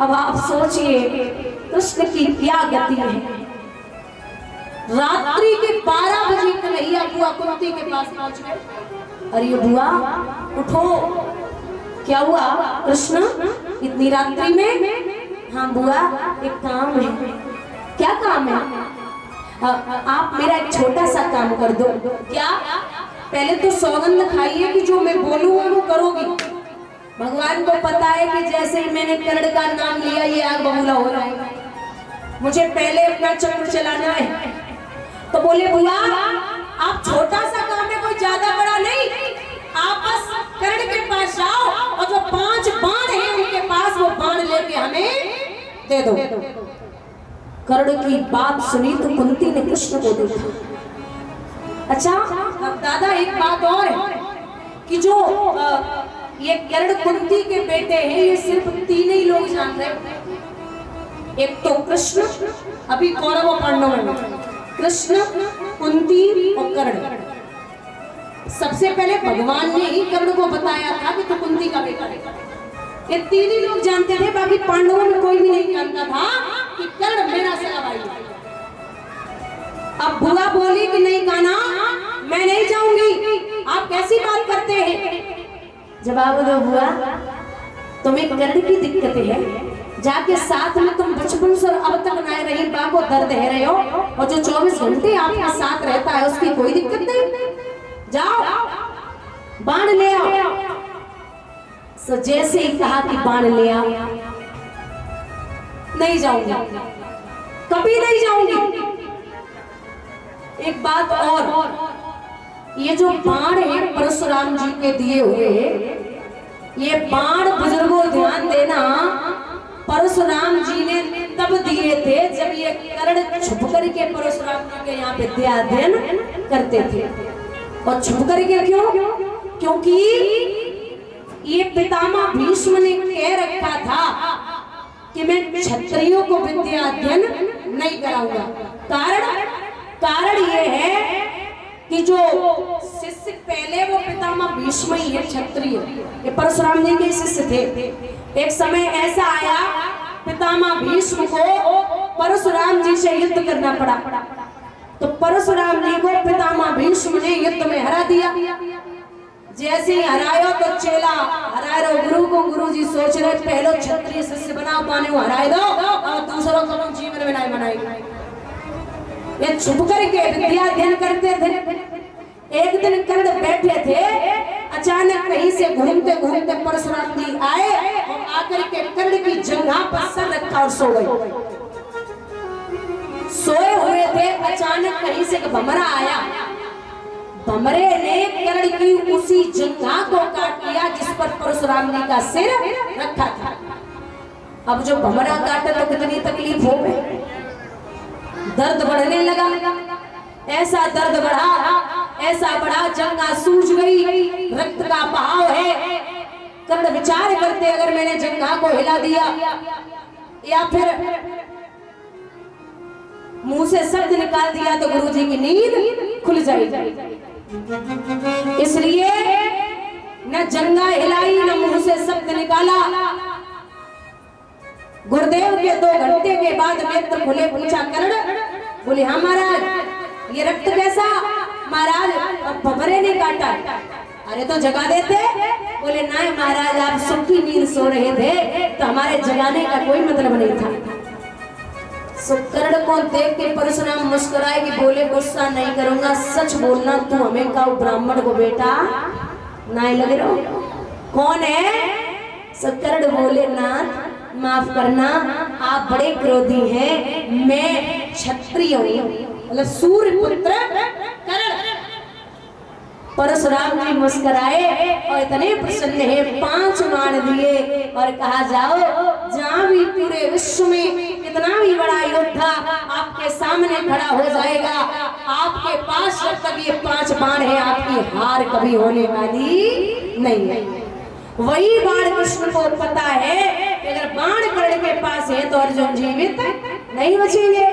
अब आप सोचिए कृष्ण की क्या गति है। रात्रि के 12 बजे कन्हैया बुआ कुंती के पास पहुंच गए। अरे बुआ उठो, क्या हुआ कृष्ण इतनी रात्रि में? हाँ बुआ एक काम है। क्या काम है? आप मेरा एक छोटा सा काम कर दो। क्या? पहले तो सौगंध खाइए कि जो मैं बोलूंगा वो करोगी। भगवान को पता है कि जैसे ही मैंने कर्ण का नाम लिया ये आग बबूला हो रहा है, मुझे पहले अपना चक्र चलाना है। तो बोले बुआ आप छोटा सा काम है, कोई ज्यादा बड़ा नहीं, आप बस कर्ण के पास जाओ और जो 5 बाण है उनके पास वो बाण लेके हमें दे दो। कर्ण की बात सुनी तो कुंती ने कृष्ण को देखा। अच्छा अब दादा एक बात और है कि जो ये कर्ण कुंती के बेटे हैं ये सिर्फ 3 ही लोग जान रहे हैं। एक तो कृष्ण, अभी कौरव और पांडव में कृष्ण, कुंती और कर्ण। सबसे पहले भगवान ने ही कर्ण को बताया था कि तू कुंती का बेटा है। ये 3 ही लोग जानते थे, बाकी पांडवों में कोई भी नहीं जानता था कि कर्ण मेरा सगा भाई है। अब बुआ बोली कि नहीं कान्हा मैं नहीं जाऊंगी, आप कैसी बात करते हैं? जवाब दो बुआ, तुम्हें कर्ण की दिक्कत है, जाके साथ में तुम बचपन से अब तक ना रही बा को दर्द है रहे हो, और जो 24 घंटे आपके साथ रहता है उसकी कोई दिक्कत नहीं, जाओ बाण ले आओ। सो जैसे ही कहा कि बाण ले आओ, नहीं जाऊंगी, कभी नहीं जाऊंगी। एक बात और, ये जो बाण है परशुराम जी के दिए हुए, ये बाण बुजुर्गों ध्यान देना, परशुराम जी ने तब दिए थे जब ये कर्ण छुप करके परशुराम जी के यहाँ विद्या अध्ययन करते थे। और छुप करके क्यों? क्योंकि ये पितामह भीष्म ने कह रखा था कि मैं क्षत्रियों को विद्या अध्ययन नहीं कराऊंगा। कारण ये है कि जो शिष्य पहले वो पितामह भीष्म ही है, क्षत्रिय, ये परशुराम जी के शिष्य थे। एक समय ऐसा आया पितामह भीष्म को परशुराम जी से युद्ध करना पड़ा, तो परशुराम जी को पितामह भीष्म ने युद्ध में हरा दिया। जैसे ही हरायो तो चेला हराए रहो गुरु को, गुरु जी सोच रहे पहले क्षत्रिय शिष्य बनाओ पाने वो हराए दो और दूसरों को जीवन में नहीं बनाए। ये छुप करके विद्या अध्ययन करते थे। एक दिन कर्ण बैठे थे, अचानक कहीं से घूमते घूमते परशुराम जी आए और आकर के कर्ण की जंघा पर सर रखा और सो गए। सोए हुए थे, अचानक कहीं से भमरा आया, भमरे ने कर्ण की उसी जंघा को काट लिया जिस पर परशुराम जी का सिर रखा था। अब जो भमरा काटा तो कितनी तकलीफ हो गई, दर्द बढ़ने लगा, ऐसा दर्द बढ़ा, ऐसा बढ़ा, जंघा सूज गई, रक्त का बहाव है। कर्ण विचार करते अगर मैंने जंघा को हिला दिया या फिर मुंह से शब्द निकाल दिया तो गुरुजी की नींद खुल जाएगी। इसलिए न जंघा हिलाई न मुंह से शब्द निकाला। गुरुदेव के 2 घंटे के बाद नेत्र खुले, पूछा कर्ण, बोले हाँ महाराज ये रक्त कैसा? महाराज भमरे ने काटा। अरे तो जगा देते। बोले नहीं महाराज आप सुखी नींद सो रहे थे तो हमारे जगाने का कोई मतलब नहीं था। कर्ण को देख के परशुराम मुस्कुराए कि बोले गुस्सा नहीं करूंगा, सच बोलना, तू हमें का ब्राह्मण को बेटा नहीं लग रहा कौन है? कर्ण बोले नाथ माफ करना आप बड़े क्रोधी हैं, मैं क्षत्रिय हूँ, मतलब सूर्य पुत्र कर्ण। परशुराम जी मुस्कुराए और इतने प्रसन्न है, 5 बाण दिए और कहा जाओ जहाँ भी पूरे विश्व में कितना भी बड़ा योद्धा आपके सामने खड़ा हो जाएगा, आपके पास जब तक ये 5 बाण है आपकी हार कभी होने वाली नहीं है। वही बाण कृष्ण को पता है कि अगर बाण कर्ण के पास है तो अर्जुन जीवित नहीं बचेंगे।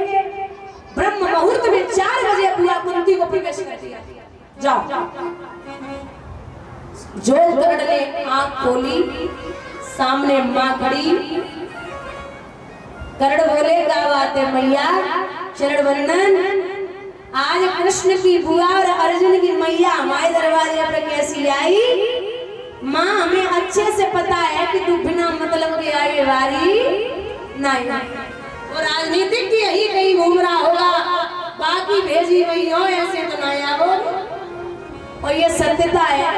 ब्रह्म मुहूर्त में 4 बजे बुआ कुंती को प्रवेश कर दिया, जाओ। जो कर्ण ने आंख खोली, सामने मां खड़ी, कर्ण बोले क्या बात है मैया, शरण वर्णन। आज कृष्ण की बुआ और अर्जुन की मैया हमारे दरवाजे पर कैसी आई? माँ हमें अच्छे से पता है कि तू बिना मतलब के आगे वाली नहीं। और राजनीतिक की यही कहीं घूम रहा होगा, बाकी भेजी गई हो ऐसे तो नहीं आओ। और ये सत्यता है,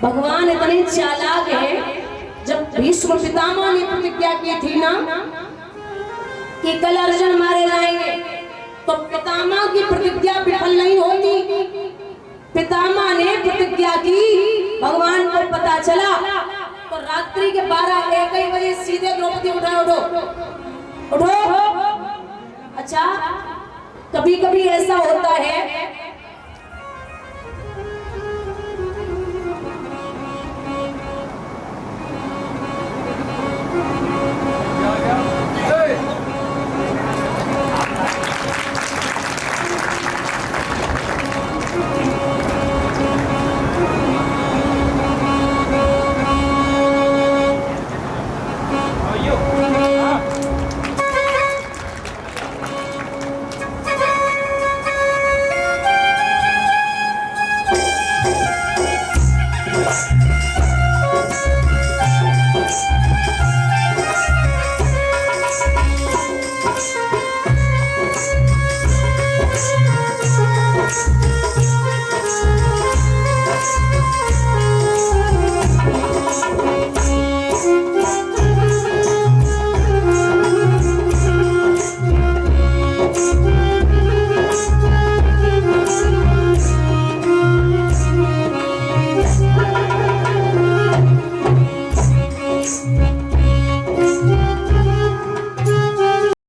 भगवान इतने चालाक है। जब भीष्म पितामह ने प्रतिज्ञा की थी ना कि कल अर्जुन मारे जाएंगे, तो पितामह की प्रतिज्ञा विफल नहीं होती। पितामह ने प्रतिज्ञा की, भगवान को पता चला तो रात्रि के 12-1 बजे सीधे द्रौपदी उठो उठो उठो। अच्छा, कभी कभी ऐसा होता है